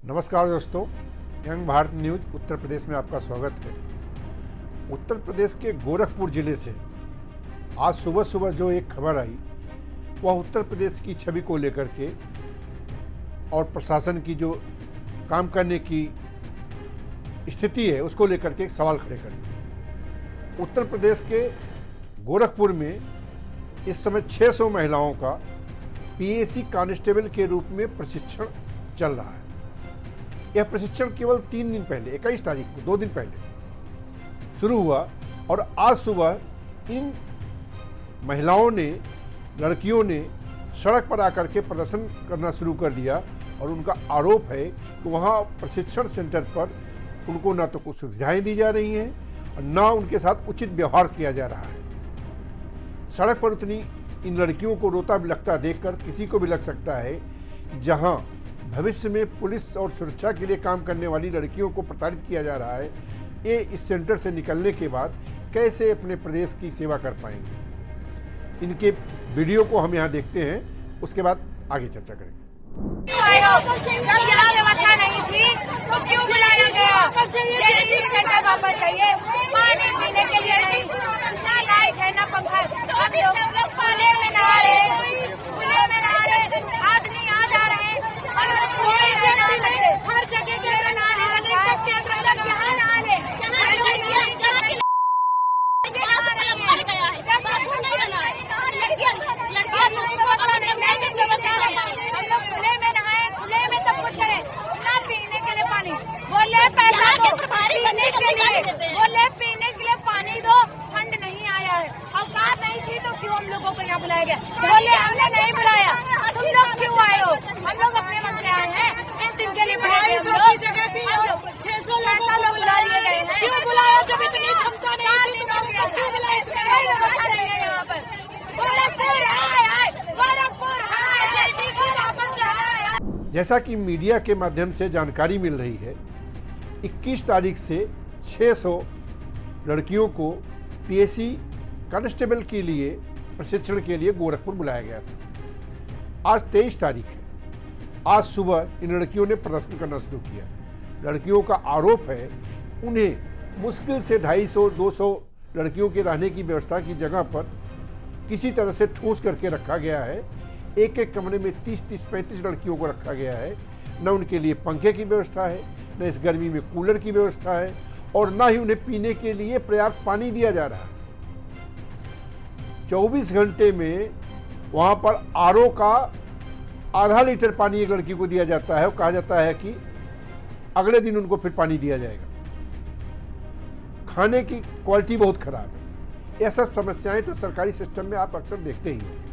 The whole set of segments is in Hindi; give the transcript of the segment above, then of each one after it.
नमस्कार दोस्तों, यंग भारत न्यूज उत्तर प्रदेश में आपका स्वागत है। उत्तर प्रदेश के गोरखपुर जिले से आज सुबह सुबह जो एक खबर आई वह उत्तर प्रदेश की छवि को लेकर के और प्रशासन की जो काम करने की स्थिति है उसको लेकर के एक सवाल खड़े कर। उत्तर प्रदेश के गोरखपुर में इस समय 600 महिलाओं का पीएसी कांस्टेबल के रूप में प्रशिक्षण चल रहा है। यह प्रशिक्षण केवल 3 दिन पहले 21 तारीख को 2 दिन पहले शुरू हुआ और आज सुबह इन महिलाओं ने, लड़कियों ने सड़क पर आकर के प्रदर्शन करना शुरू कर दिया और उनका आरोप है कि वहाँ प्रशिक्षण सेंटर पर उनको ना तो कुछ सुविधाएं दी जा रही हैं और ना उनके साथ उचित व्यवहार किया जा रहा है। सड़क पर उतनी इन लड़कियों को रोता बिलखता देखकर किसी को भी लग सकता है कि जहाँ भविष्य में पुलिस और सुरक्षा के लिए काम करने वाली लड़कियों को प्रताड़ित किया जा रहा है, ये इस सेंटर से निकलने के बाद कैसे अपने प्रदेश की सेवा कर पाएंगे। इनके वीडियो को हम यहाँ देखते हैं, उसके बाद आगे चर्चा करेंगे। नहीं थी तो क्यों बुलाया गया? सेंटर वापस चाहिए, पानी पीने के लिए नहीं, ना लाइट है ना पंखा। अब लोग पानी में नहा रहे, खुले में नहा रहे, आदमी आ जा रहे हैं, हर जगह के पीने के लिए पानी दो, फंड नहीं आया है। औकात नहीं थी तो क्यों हम लोगों को यहाँ बुलाया गया? बोले हमने नहीं बुलाया, तुम लोग क्यों आए हो? हम लोग अपने मन से आए हैं, इस दिन के लिए बुलाए हम लोग 600 लोग बुला लिए गए हैं। क्यों बुलाया जब इतनी क्षमता नहीं थी? क्यों बुलाया? यहाँ पर जैसा कि मीडिया के माध्यम से जानकारी मिल रही है, 21 तारीख से 600 लड़कियों को पीएसी कांस्टेबल के लिए प्रशिक्षण के लिए गोरखपुर बुलाया गया था। आज 23 तारीख है। आज सुबह इन लड़कियों ने प्रदर्शन करना शुरू किया। लड़कियों का आरोप है उन्हें मुश्किल से 250-200 लड़कियों के रहने की व्यवस्था की जगह पर किसी तरह से ठूस करके रखा गया है। एक एक कमरे में 30-35 लड़कियों को रखा गया है। न उनके लिए पंखे की व्यवस्था है, न इस गर्मी में कूलर की व्यवस्था है और न ही उन्हें पीने के लिए पर्याप्त पानी दिया जा रहा है। 24 घंटे में वहाँ पर आरओ का आधा लीटर पानी एक लड़की को दिया जाता है और कहा जाता है कि अगले दिन उनको फिर पानी दिया जाएगा। खाने की क्वालिटी बहुत खराब है। यह सब समस्याएं तो सरकारी सिस्टम में आप अक्सर देखते ही हैं,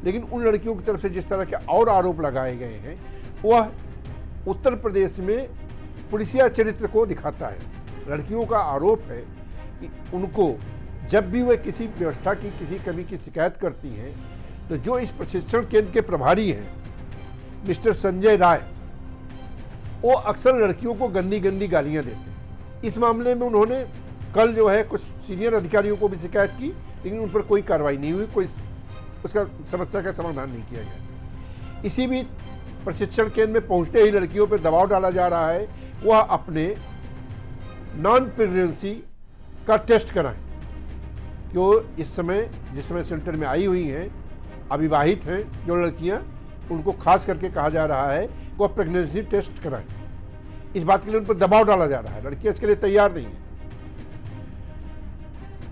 लेकिन उन लड़कियों की तरफ से जिस तरह के और आरोप लगाए गए हैं वह उत्तर प्रदेश में पुलिसिया चरित्र को दिखाता है। लड़कियों का आरोप है कि उनको जब भी वे किसी व्यवस्था की किसी कमी की शिकायत करती हैं तो जो इस प्रशिक्षण केंद्र के प्रभारी हैं मिस्टर संजय राय, वो अक्सर लड़कियों को गंदी गंदी गालियां देते हैं। इस मामले में उन्होंने कल जो है कुछ सीनियर अधिकारियों को भी शिकायत की, लेकिन उन पर कोई कार्रवाई नहीं हुई, कोई उसका समस्या का समाधान नहीं किया गया। इसी बीच प्रशिक्षण केंद्र में पहुंचते ही लड़कियों पर दबाव डाला जा रहा है वह अपने नॉन प्रेगनेंसी का टेस्ट कराएं। क्यों इस समय जिस समय सेंटर में आई हुई हैं, अविवाहित हैं जो लड़कियां, उनको खास करके कहा जा रहा है कि वह प्रेगनेंसी टेस्ट कराएं। इस बात के लिए उन पर दबाव डाला जा रहा है। लड़कियां इसके लिए तैयार नहीं है।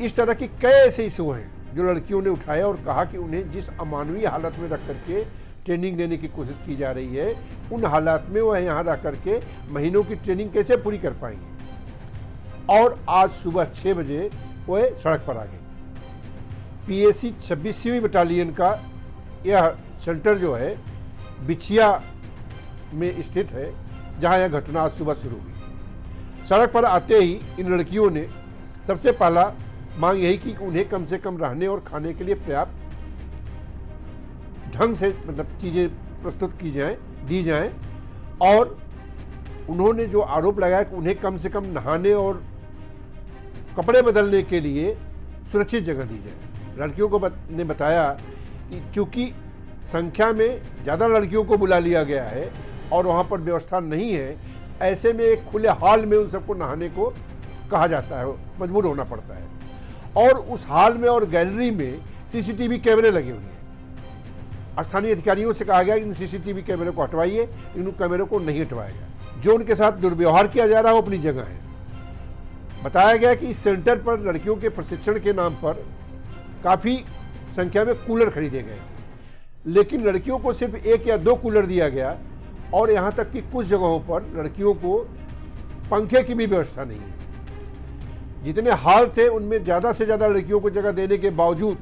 इस तरह की कई ऐसे इशू हैं जो लड़कियों ने उठाया और कहा कि उन्हें जिस अमानवीय हालत में रख करके ट्रेनिंग देने की कोशिश की जा रही है, उन हालात में वह यहाँ रह करके महीनों की ट्रेनिंग कैसे पूरी कर पाएंगे। और आज सुबह 6 बजे वह सड़क पर आ गई। पीएसी 26वीं बटालियन का यह सेंटर जो है बिछिया में स्थित है, जहाँ यह घटना आज सुबह शुरू हुई। सड़क पर आते ही इन लड़कियों ने सबसे पहला मांग यही की कि उन्हें कम से कम रहने और खाने के लिए पर्याप्त ढंग से चीज़ें प्रस्तुत की जाएं, दी जाएं। और उन्होंने जो आरोप लगाया कि उन्हें कम से कम नहाने और कपड़े बदलने के लिए सुरक्षित जगह दी जाए। लड़कियों को ने बताया कि चूंकि संख्या में ज़्यादा लड़कियों को बुला लिया गया है और वहाँ पर व्यवस्था नहीं है, ऐसे में एक खुले हॉल में उन सबको नहाने को कहा जाता है, मजबूर होना पड़ता है। और उस हॉल में और गैलरी में सीसीटीवी कैमरे लगे हुए हैं। स्थानीय अधिकारियों से कहा गया इन सीसीटीवी कैमरे को हटवाइए, इन कैमरों को नहीं हटवाया गया। जो उनके साथ दुर्व्यवहार किया जा रहा है वो अपनी जगह है। बताया गया कि इस सेंटर पर लड़कियों के प्रशिक्षण के नाम पर काफ़ी संख्या में कूलर खरीदे गए थे, लेकिन लड़कियों को सिर्फ 1 या 2 कूलर दिया गया और यहाँ तक कि कुछ जगहों पर लड़कियों को पंखे की भी व्यवस्था नहीं है। जितने हॉल थे उनमें ज़्यादा से ज़्यादा लड़कियों को जगह देने के बावजूद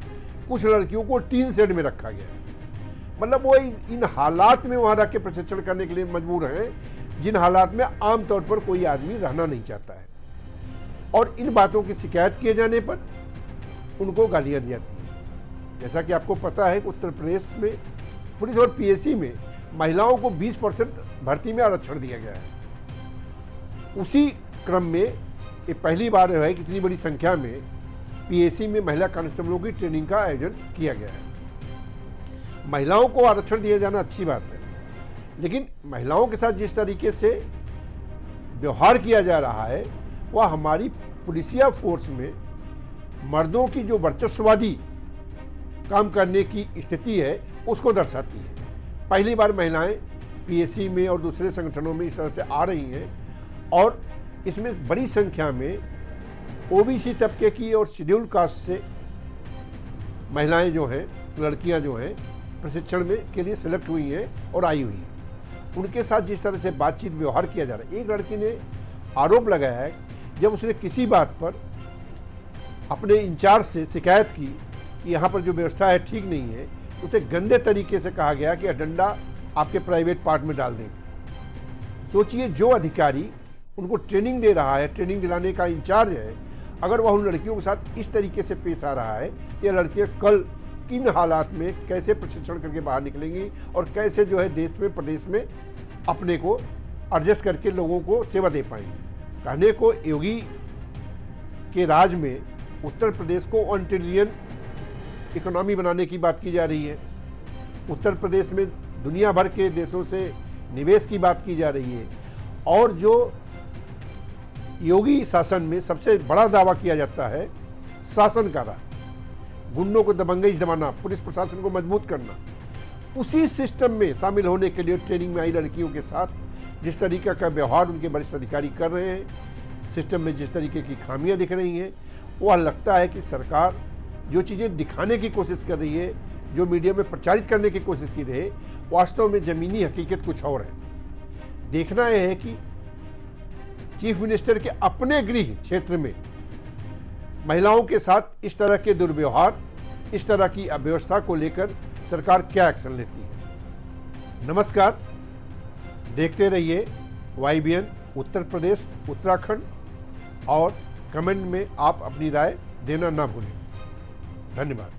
कुछ लड़कियों को टीन शेड में रखा गया। मतलब वो इन हालात में वहाँ रख के प्रशिक्षण करने के लिए मजबूर हैं, जिन हालात में आमतौर पर कोई आदमी रहना नहीं चाहता है। और इन बातों की शिकायत किए जाने पर उनको गालियाँ दी जाती हैं। जैसा कि आपको पता है कि उत्तर प्रदेश में पुलिस और पीएससी में महिलाओं को 20% भर्ती में आरक्षण दिया गया है। उसी क्रम में ये पहली बार है कि इतनी बड़ी संख्या में पीएससी में महिला कांस्टेबलों की ट्रेनिंग का आयोजन किया गया है। महिलाओं को आरक्षण दिया जाना अच्छी बात है, लेकिन महिलाओं के साथ जिस तरीके से व्यवहार किया जा रहा है वह हमारी पुलिसिया फोर्स में मर्दों की जो वर्चस्ववादी काम करने की स्थिति है उसको दर्शाती है। पहली बार महिलाएं पीएससी में और दूसरे संगठनों में इस तरह से आ रही हैं और इसमें बड़ी संख्या में ओबीसी तबके की और शेड्यूल कास्ट से महिलाएं जो हैं, लड़कियां जो हैं प्रशिक्षण में के लिए सिलेक्ट हुई हैं और आई हुई हैं। उनके साथ जिस तरह से बातचीत व्यवहार किया जा रहा है, एक लड़की ने आरोप लगाया है जब उसने किसी बात पर अपने इंचार्ज से शिकायत की कि यहाँ पर जो व्यवस्था है ठीक नहीं है, उसे गंदे तरीके से कहा गया कि डंडा आपके प्राइवेट पार्ट में डाल देंगे। सोचिए, जो अधिकारी उनको ट्रेनिंग दे रहा है, ट्रेनिंग दिलाने का इंचार्ज है, अगर वह उन लड़कियों के साथ इस तरीके से पेश आ रहा है, ये लड़कियाँ कल किन हालात में कैसे प्रशिक्षण करके बाहर निकलेंगी और कैसे जो है देश में प्रदेश में अपने को एडजस्ट करके लोगों को सेवा दे पाएंगे। कहने को योगी के राज में उत्तर प्रदेश को 1 ट्रिलियन इकोनॉमी बनाने की बात की जा रही है। उत्तर प्रदेश में दुनिया भर के देशों से निवेश की बात की जा रही है और जो योगी शासन में सबसे बड़ा दावा किया जाता है शासन का राज, गुंडों को दबंगई दबाना, पुलिस प्रशासन को मजबूत करना, उसी सिस्टम में शामिल होने के लिए ट्रेनिंग में आई लड़कियों के साथ जिस तरीके का व्यवहार उनके वरिष्ठ अधिकारी कर रहे हैं, सिस्टम में जिस तरीके की खामियां दिख रही हैं, वह लगता है कि सरकार जो चीज़ें दिखाने की कोशिश कर रही है, जो मीडिया में प्रचारित करने की कोशिश की रही है, वास्तव में ज़मीनी हकीकत कुछ और है। देखना यह है कि चीफ मिनिस्टर के अपने गृह क्षेत्र में महिलाओं के साथ इस तरह के दुर्व्यवहार, इस तरह की अव्यवस्था को लेकर सरकार क्या एक्शन लेती है। नमस्कार, देखते रहिए YBN उत्तर प्रदेश उत्तराखंड और कमेंट में आप अपनी राय देना ना भूलें। धन्यवाद।